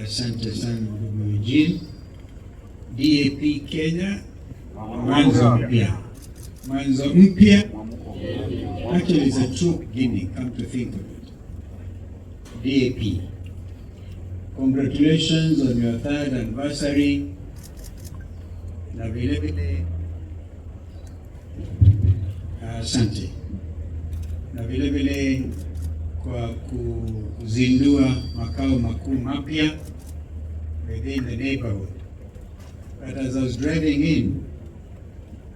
Asante sana ndugu Eugene. DAP Kenya, mwanzo mpya. Mwanzo mpya. Actually, it's a true beginning, come to think of it. DAP, congratulations on your 3rd anniversary. Na vile vile, asante. Na vile vile kwa kuzindua makao makuu mapya within the neighborhood. But as I was driving in,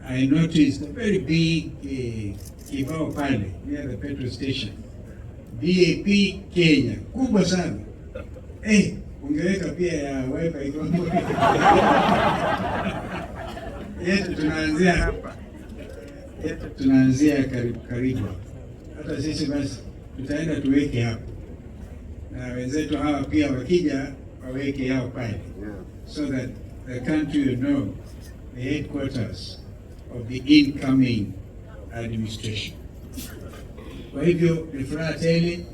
I noticed a very big kibao pale near the petrol station. DAP Kenya, kubwa sana. Ungeweka pia ya wifi iko. Yetu tunaanzia hapa. Yetu tunaanzia karibu. Hata sisi basi tutaenda tuweke hapo. Na wenzetu hawa pia wakija waweke yao pale. So that the country will know the headquarters of the incoming administration. Kwa hivyo ni furaha tele.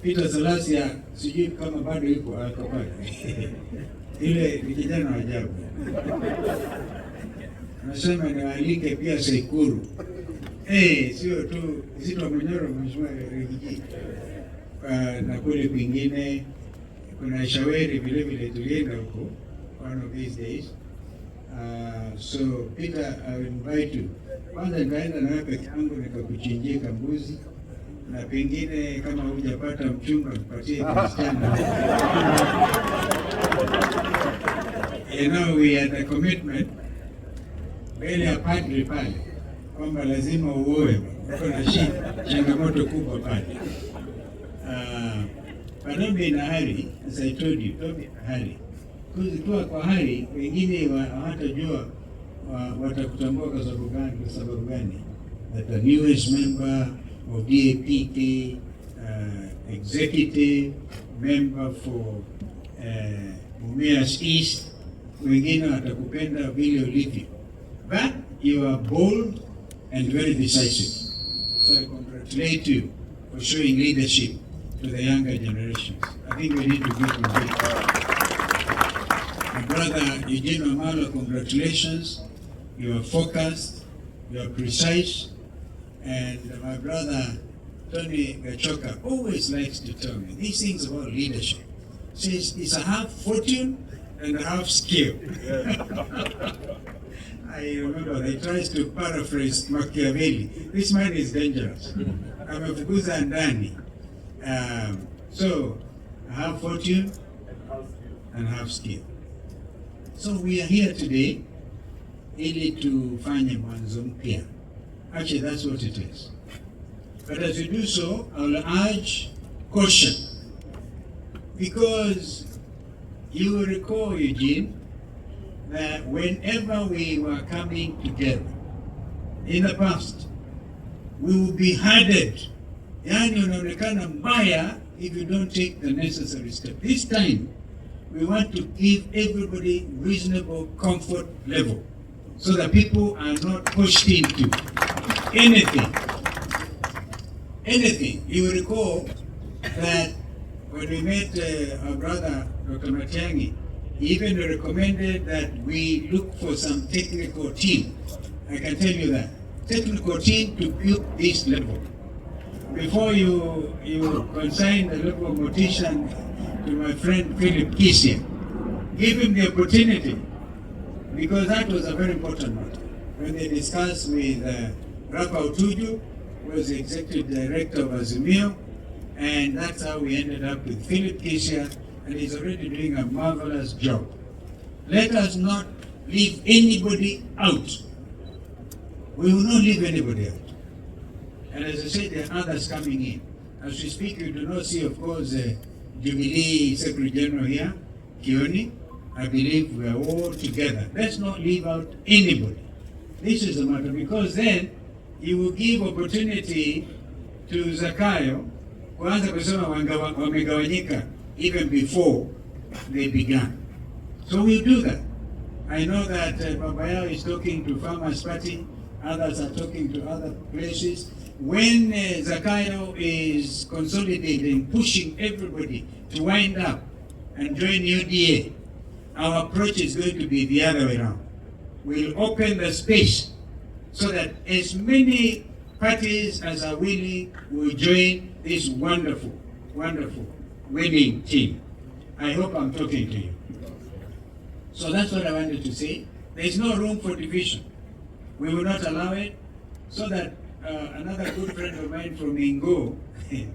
Peter Salasia sijui kama bado yuko pale. Ile ni kijana wa ajabu. Anasema niwaalike pia Sekuru. Sio tu Zito Mnyoro mheshimiwa Rigiji. Na kule kwingine kuna Shaweri vile vile tulienda huko one of these days. So Peter, I will invite you. Kwanza nitaenda na wewe peke yangu nikakuchinjia kambuzi, na pengine kama hujapata mchumba mpatie msichana. We had a commitment mbele ya padri pale kwamba lazima uoe. Uko na changamoto kubwa pale. But don't be in a hurry, as I told you, don't be in a hurry. Kuwa kwa hurry, wengine hawatajua watakutambua kwa sababu gani. That the newest member of DAPK, executive member for Mumias East, wengine watakupenda vile ulivyo. But you are bold and very decisive. So I congratulate you for showing leadership to the younger generations. I think we need to give them big. My brother Eugene Omalo, congratulations. You are focused, you are precise, and my brother Tony Gachoka always likes to tell me these things about leadership. Says it's a half fortune and a half skill. I remember he tries to paraphrase Machiavelli. This man is dangerous. Amefukuza ndani. So I have fortune and have skill. So we are here today ili tufanye mwanzo mpya. Actually, that's what it is. But as we do so, I will urge caution, because you will recall, Eugene, that whenever we were coming together in the past, we will be hardened. Yani unaonekana mbaya if you don't take the necessary step. This time, we want to give everybody reasonable comfort level so that people are not pushed into anything. You will recall that when we met our brother, Dr. Matiang'i, he even recommended that we look for some technical team. I can tell you that. Technical team to build this level. Before you consign the local mortician to my friend Philip Kisia, give him the opportunity, because that was a very important matter. When they discussed with Rafa Utuju, who was the executive director of Azimio, and that's how we ended up with Philip Kisia, and he's already doing a marvelous job. Let us not leave anybody out. We will not leave anybody out. And as I said, there are others coming in. As we speak, you do not see, of course, Jubilee Secretary General here, Kioni. I believe we are all together. Let's not leave out anybody. This is the matter, because then you will give opportunity to Zakayo kuanza kusema wamegawanyika even before they began. So we'll do that. I know that Babayao is talking to Farmers Party, others are talking to other places, when Zakayo is consolidating, pushing everybody to wind up and join UDA, our approach is going to be the other way around. We'll open the space so that as many parties as are willing will join this wonderful, wonderful winning team. I hope I'm talking to you. So that's what I wanted to say. There is no room for division. We will not allow it, so that another good friend of mine from Ingo, the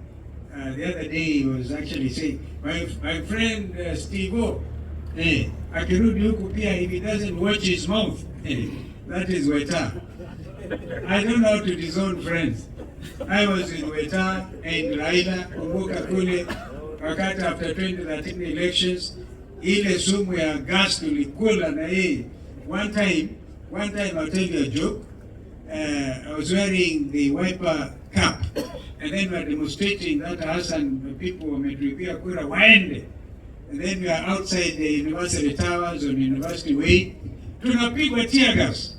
other day he was actually saying, my friend Steve-O, akirudi huku pia, if he doesn't watch his mouth, that is Weta. I don't know how to disown friends. I was in Weta and Raila, kumbuka kule, wakati after 2013 elections, ile sumu ya gas tulikula na yeye. One time I'll tell you a joke. I was wearing the wiper cap, and then we were demonstrating that Hassan, the people wametuipia kura waende. And then we are outside the university towers on University Way. Tunapigwa tear gas.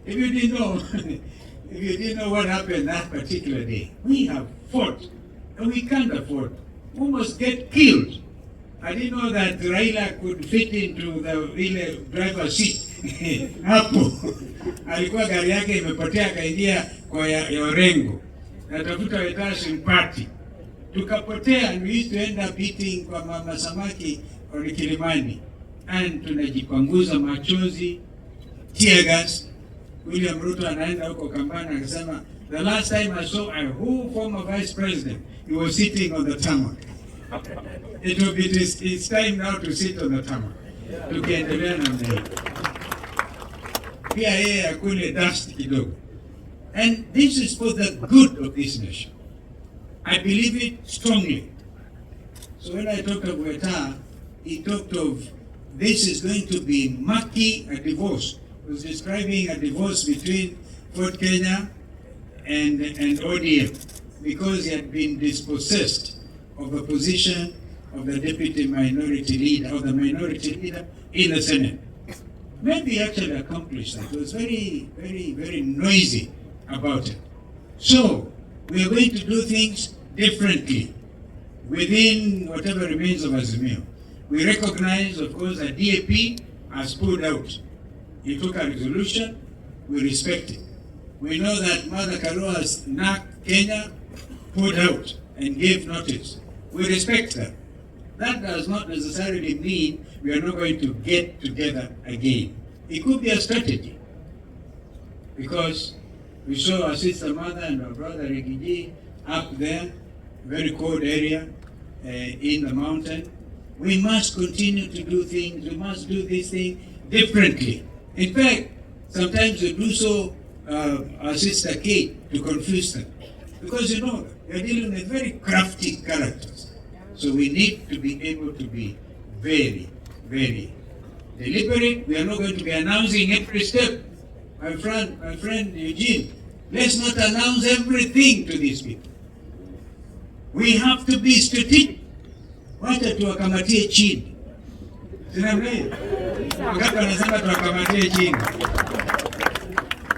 If you didn't know what happened that particular day, we have fought, and we can't afford. We must get killed. I didn't know that Raila could fit into the driver's seat. Hapo alikuwa gari yake imepotea, akaingia kwa ya Orengo, natafuta Weta simpati, tukapotea, and we used to end up eating kwa mama samaki on Kilimani, and tunajipanguza machozi, tear gas. William Ruto anaenda huko Kambana akasema, the last time I saw a whole former vice president, he was sitting on the tarmac. It's time now to sit on the tarmac. Tukiendelea na mbele. Pia yeye akule dust kidogo. And this is for the good of this nation. I believe it strongly. So when I talked of Weta, he talked of this is going to be murky, a divorce. He was describing a divorce between Fort Kenya and ODM, because he had been dispossessed of the position of the deputy minority leader, or the minority leader in the Senate. Maybe he actually accomplished that. It was very, very, very noisy about it. So we are going to do things differently within whatever remains of Azimio. We recognize, of course, that DAP has pulled out. He took a resolution, we respect it. We know that Mother Karua's NAC Kenya pulled out and gave notice. We respect that. That does not necessarily mean we are not going to get together again. It could be a strategy, because we saw our sister mother and our brother Rigiji up there, very cold area in the mountain. We must continue to do things. We must do this thing differently. In fact, sometimes we do so, our sister Kate, to confuse them, because you know we are dealing with very crafty characters. So we need to be able to be very, very deliberate. We are not going to be announcing every step. My friend Eugene, let's not announce everything to these people. We have to be strategic. Wacha tuwakamatie chini. Wakati wanasema tuwakamatie chini.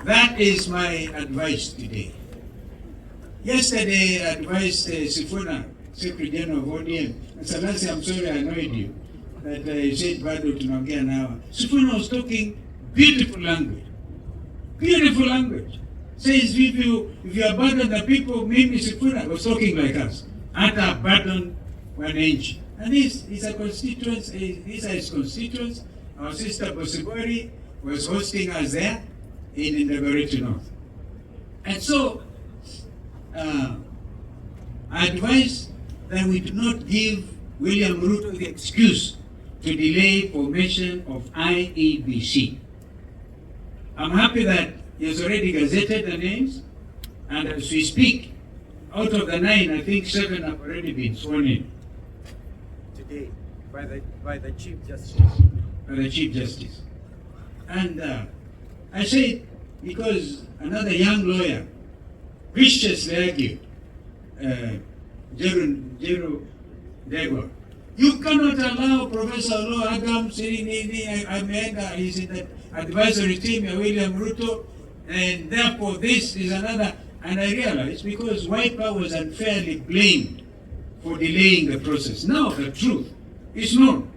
That is my advice today. Yesterday I advised Sifuna, Secretary General of ODM. And Salasi, I'm sorry I annoyed you. That you said bado tunaongea now. Sifuna was talking beautiful language. Beautiful language. Says if you abandon the people, maybe Sifuna was talking like us. Hata abandon wananchi. And these are constituents, these are his constituents. Our sister Bosibori was hosting us there in the Dagoretti North. And so, I advise that we do not give William Ruto the excuse to delay formation of IEBC. I'm happy that he has already gazetted the names, and as we speak, out of the 9, I think 7 have already been sworn in. Today, by the Chief Justice. By the Chief Justice. And I say it because another young lawyer viciously argued, Jero Dego, you cannot allow Professor Law Adam sitting in Amanda, he's in the advisory team of William Ruto, and therefore this is another And I realized because Wiper was unfairly blamed for delaying the process. Now the truth is known.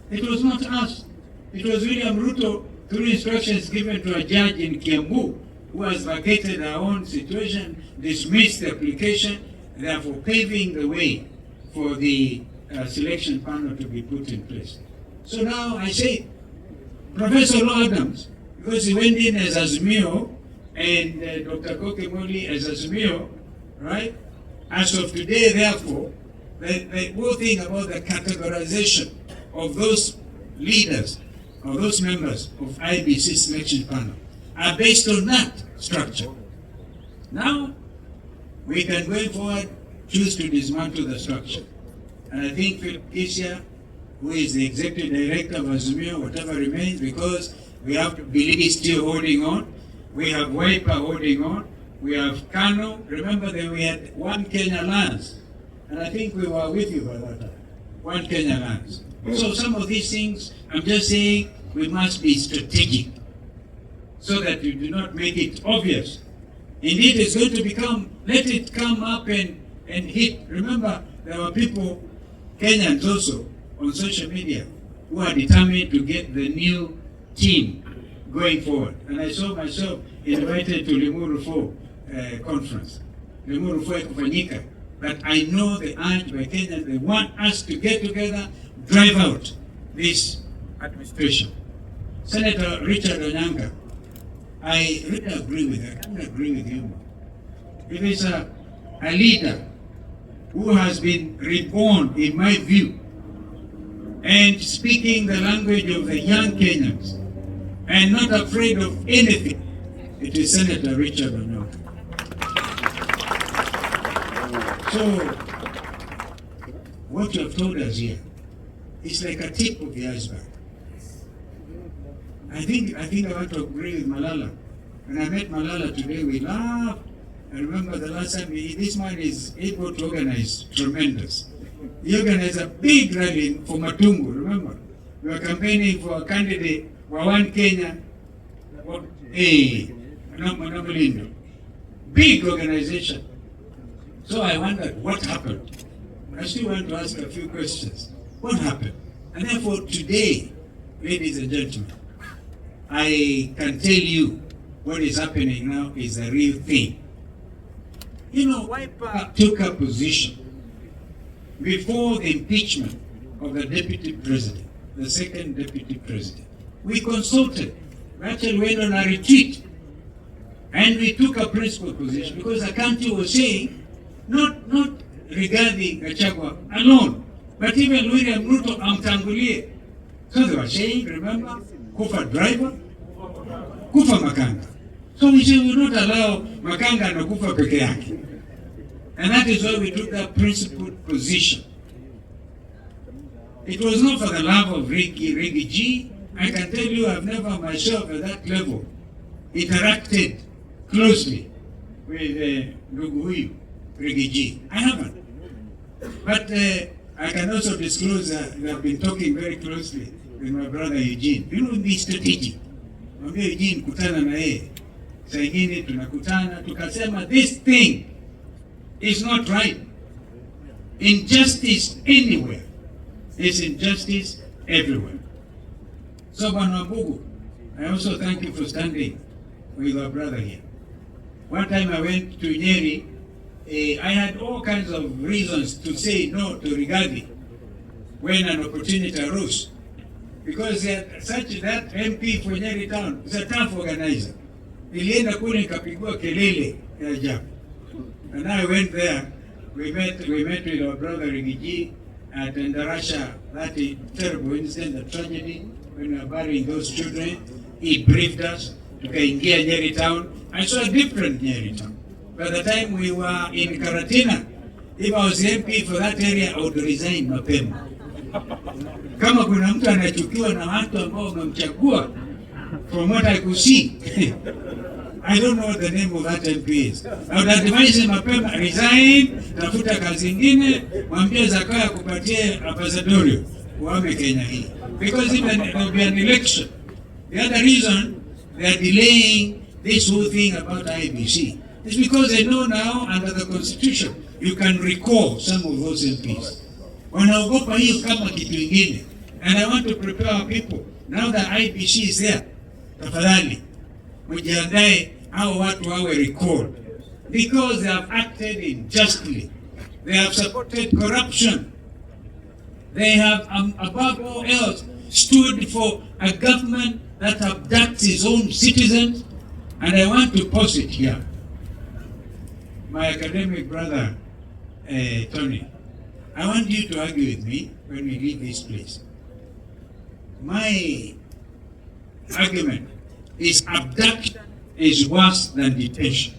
It was not us. It was William Ruto, through instructions given to a judge in Kiambu, who has vacated our own situation, dismissed the application, therefore paving the way for the selection panel to be put in place. So now I say, Professor Law Adams, because he went in as Azimio and Dr. Kokemoli as Azimio, right? As of today, therefore, the whole thing about the categorization of those leaders or those members of IBC selection panel are based on that structure. Now, we can going forward choose to dismantle the structure. And I think Philip Kisia, who is the executive director of Azimio, whatever remains, because we have Biligi still holding on, we have Wiper holding on, we have Kano. Remember that we had One Kenya Lands, and I think we were with you by that time. One Kenya Lands. So some of these things, I'm just saying, we must be strategic so that you do not make it obvious. Indeed, it's going to become, let it come up and hit. Remember, there were people, Kenyans also, on social media, who are determined to get the new team going forward. And I saw myself invited to Limuru 4 conference. Limuru 4 kufanyika. But I know the urge by Kenyans, they want us to get together, drive out this administration. Senator Richard Onyango, I really agree with that. I don't agree with you. It is a leader who has been reborn, in my view, and speaking the language of the young Kenyans, and not afraid of anything. It is Senator Richard Onyango. So, what you have told us here is like a tip of the iceberg. I think I want to agree with Malala. When I met Malala today, we laughed. I remember the last time, this man is able to organize tremendous. He organized a big rally for Matungu, remember? We were campaigning for a candidate for One Kenya. Big organization. So I wondered what happened. I still want to ask a few questions. What happened? And therefore today, ladies and gentlemen, I can tell you what is happening now is a real thing. You know, Wiper took a position before the impeachment of the deputy president, the second deputy president. We consulted. We actually went on a retreat. And we took a principal position because the country was saying, not regarding Gachagua alone, but even William Ruto amtangulie. So they were saying, remember, Kufa driver, Kufa Makanga. So we said we will not allow Makanga na Kufa peke yake. And that is why we took that principled position. It was not for the love of Riggy G. I can tell you I've never myself at that level interacted closely with Ndugu huyu, Riggy G. I haven't. But I can also disclose that I've been talking very closely with my brother Eugene. You know, be strategic. Mwambie Eugene kutana na yeye. Saa ingine tunakutana, tukasema this thing is not right. Injustice anywhere is injustice everywhere. So Bwana Wambugu, I also thank you for standing with our brother here. One time I went to Nyeri, I had all kinds of reasons to say no to Rigathi when an opportunity arose. Because such that MP for Nyeri town is a tough organizer. Nilienda kule nikapigwa kelele ya ajabu. And I went there, we met with our brother Riggy at Ndarasha, that terrible incident, the tragedy, when we were burying those children. He briefed us, tukaingia Nyeri town. I saw a different Nyeri town. By the time we were in Karatina, if I was MP for that area, I would resign mapema. Kama kuna mtu anachukiwa na watu ambao wamemchagua, from what I could see, I don't know what the name of that MP is. I would advise him mapema, resign, tafuta kazi ingine, mwambie Zakaya kupatie ambassadorial, uame Kenya hii. Because even there will be an election. The other reason they are delaying this whole thing about IBC It's because they know now under the constitution you can recall some of those MPs. Wanaogopa hiyo kama kitu ingine. And I want to prepare our people. Now that IBC is there, tafadhali mjiandae hao watu wawe recalled because they have acted unjustly. They have supported corruption. They have, above all else, stood for a government that abducts its own citizens. And I want to post it here. My academic brother, Tony, I want you to argue with me when we leave this place. My argument is abduction is worse than detention.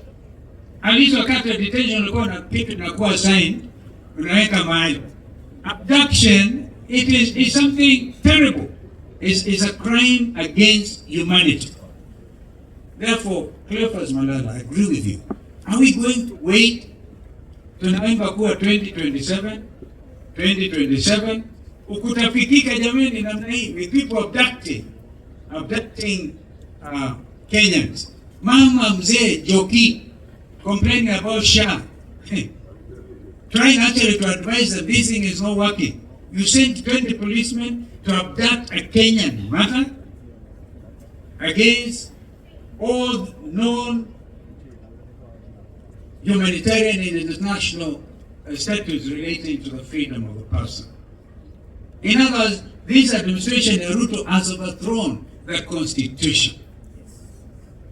At least wakati wa detention ulikuwa na kitu nakuwa sign, unaweka mahali. Abduction, it is something terrible. It's a crime against humanity. Therefore, Cleophas Malala, I agree with you. Are we going to wait to November 2027? 2027? Ukutafikika jameni namna hii, with people abducting Kenyans. Mama mzee Joki complaining about SHA. Trying actually to advise that this thing is not working. You sent 20 policemen to abduct a Kenyan mother against all known humanitarian and international statutes relating to the freedom of the person. In other words, this administration, Ruto, has overthrown the constitution.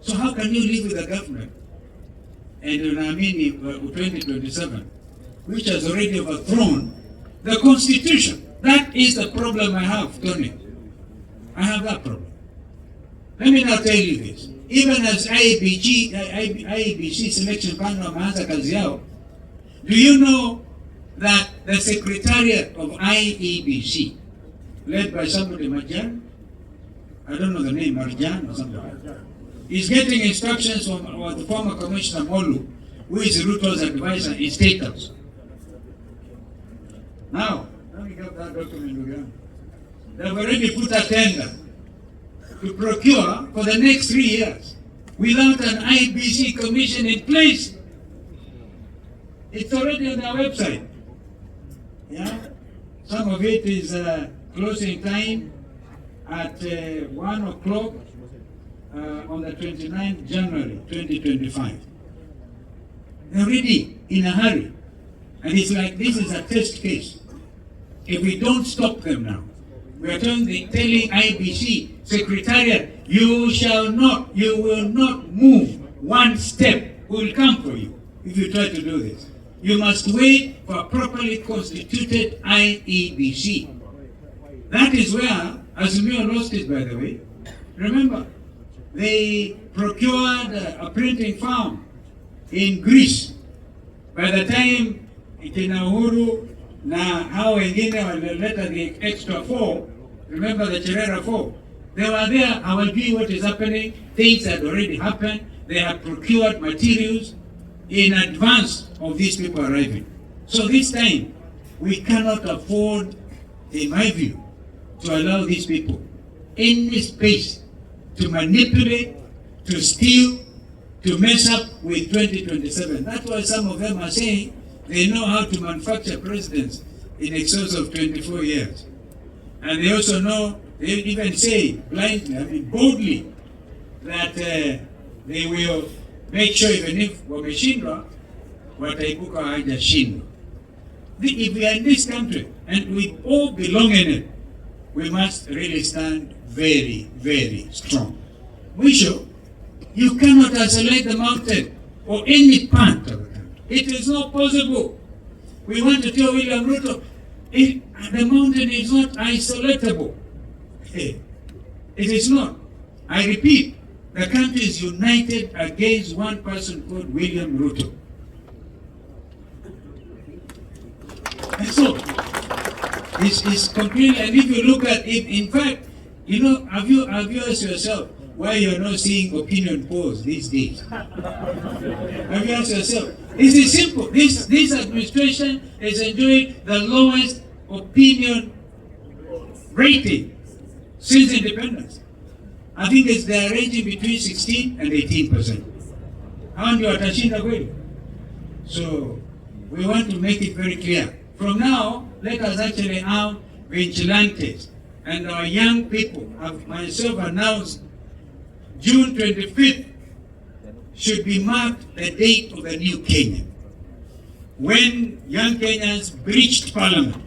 So how can you live with a government and unaamini 2027, which has already overthrown the constitution? That is the problem I have, Tony. I have that problem. Let me now tell you this. Even as IEBC selection panel wameanza kazi yao, do you know that the secretariat of IEBC, led by somebody Marjan, I don't know the name, Marjan or something, is getting instructions from the former Commissioner Molu, who is Ruto's advisor in State House. Now, let me get that document again. They've already put a tender to procure for the next 3 years without an IBC commission in place. It's already on their website. Yeah, some of it is closing time at 1 o'clock on the 29th January 2025. They're already in a hurry. And it's like this is a test case. If we don't stop them now, we are telling IBC Secretariat, you will not move one step. We will come for you if you try to do this. You must wait for a properly constituted IEBC. That is where Azimio lost it, by the way. Remember, they procured a printing farm in Greece. By the time kina Uhuru na hao wengine walileta the extra 4, remember the Cherera 4, they were there, hawajui what is happening. Things had already happened. They had procured materials in advance of these people arriving. So this time, we cannot afford, in my view, to allow these people any space to manipulate, to steal, to mess up with 2027. That's why some of them are saying they know how to manufacture presidents in excess of 24 years. And they also know, they even say blindly, boldly, that they will make sure even if wameshindwa, wataibuka hawajashindwa. If we are in this country and we all belong in it, we must really stand very, very strong. Mwisho, you cannot isolate the mountain or any part of the country. It is not possible. We want to tell William Ruto, the mountain is not isolatable. It is not. I repeat, the country is united against one person called William Ruto. And so, it's completely, and if you look at it, in fact, you know, have you asked yourself why you're not seeing opinion polls these days? Have you asked yourself? This is simple. This administration is enjoying the lowest opinion rating since independence. I think they're ranging between 16 and 18%. Hao ndio watashinda kweli? So we want to make it very clear. From now, let us actually have vigilantes and our young people. Have myself announced June 25th should be marked the date of the new Kenya. When young Kenyans breached parliament,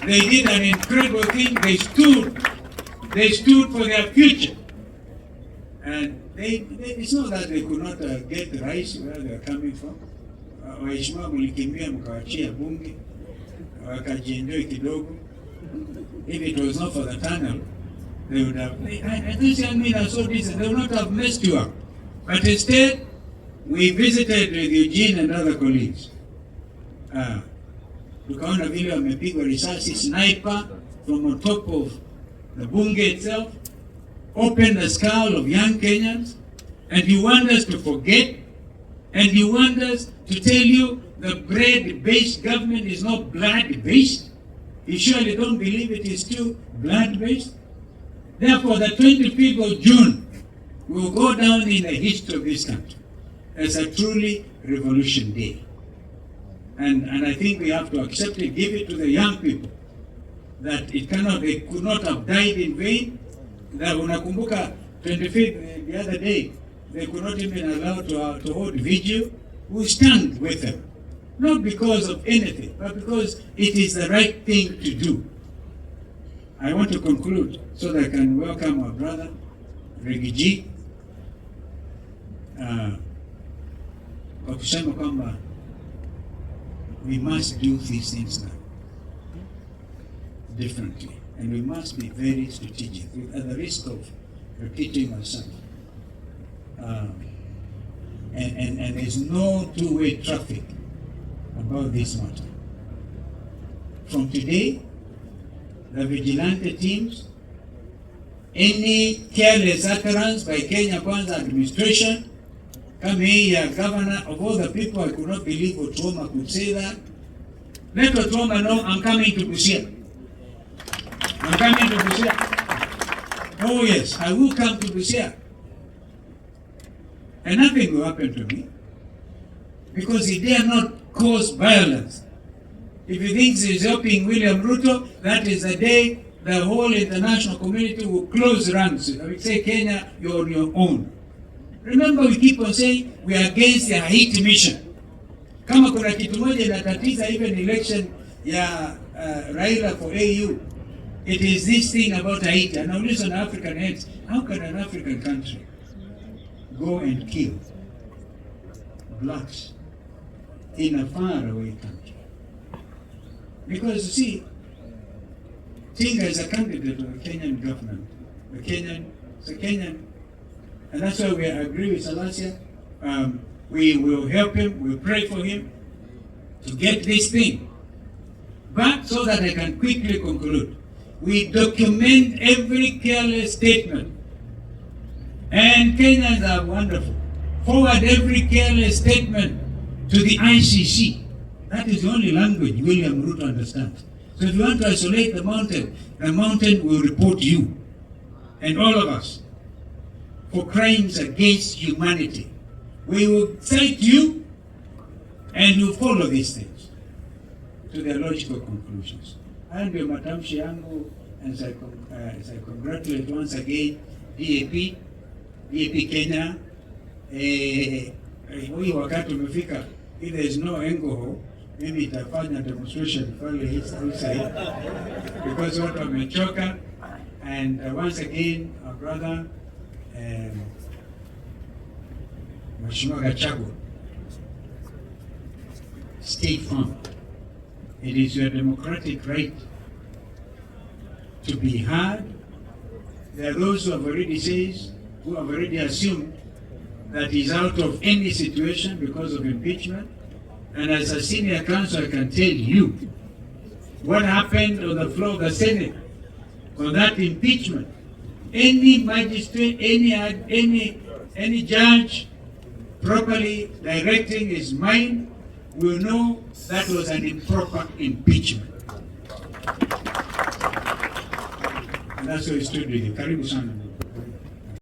they did an incredible thing. They stood for their future. And it's not that they could not get the rice where they are coming from. Waheshimiwa mlikimbia mkawachia bunge, wakajienjoy kidogo. If it was not for the tunnel, they would have, these young men are so decent, they would not have messed you up. But instead, we visited with Eugene and other colleagues. Tukaona vile wamepigwa risasi sniper from on top of the bunge itself, open the skull of young Kenyans, and you want us to forget, and you want us to tell you the bread-based government is not blood-based? You surely don't believe it is still blood-based? Therefore, the 25th of June will go down in the history of this country as a truly revolution day. And I think we have to accept it, give it to the young people, that they could not have died in vain. That unakumbuka 25th, the other day, they could not even allow to hold vigil. We stand with them, not because of anything, but because it is the right thing to do. I want to conclude so that I can welcome our brother, Reggie, kwa kusema kwamba we must do these things now differently, and we must be very strategic at the risk of repeating myself. And there's no two-way traffic about this matter. From today, the vigilante teams, any careless utterance by Kenya Kwanza administration, come here, governor of all the people, I could not believe Otuoma could say that. Let Otuoma know I'm coming to Busia. I'm coming to Busia. Oh yes, I will come to Busia. And nothing will happen to me, because he dare not cause violence. If he thinks he's helping William Ruto, that is the day the whole international community will close ranks. I will say, Kenya, you're on your own. Remember, we keep on saying we are against the Haiti mission. Kama kuna kitu moja inatatiza even election ya Raila for AU, it is this thing about Haiti. And now listen, African heads, how can an African country go and kill blacks in a faraway country? Because you see, Tinga is a candidate of the Kenyan government. It's a Kenyan, and that's why we agree with Salasia. We will help him, we'll pray for him to get this thing. But so that I can quickly conclude, we document every careless statement. And Kenyans are wonderful. Forward every careless statement to the ICC. That is the only language William Ruto understands. So if you want to isolate the mountain will report you and all of us for crimes against humanity. We will cite you and you follow these things to their logical conclusions. Haya ndio matamshi yangu, and as I congratulate once again DAP Kenya. Huyu wakati umefika, if there is no alcohol, mimi itafanya demonstration pale hii because watu wamechoka. And once again, our brother Mheshimiwa Gachagua, stay firm. It is your democratic right to be heard. There are those who have already assumed that he's out of any situation because of impeachment. And as a senior counsel, I can tell you what happened on the floor of the Senate on that impeachment. Any magistrate, any judge properly directing his mind will know that was an improper impeachment. And that's why we stood with you. Karibu sana.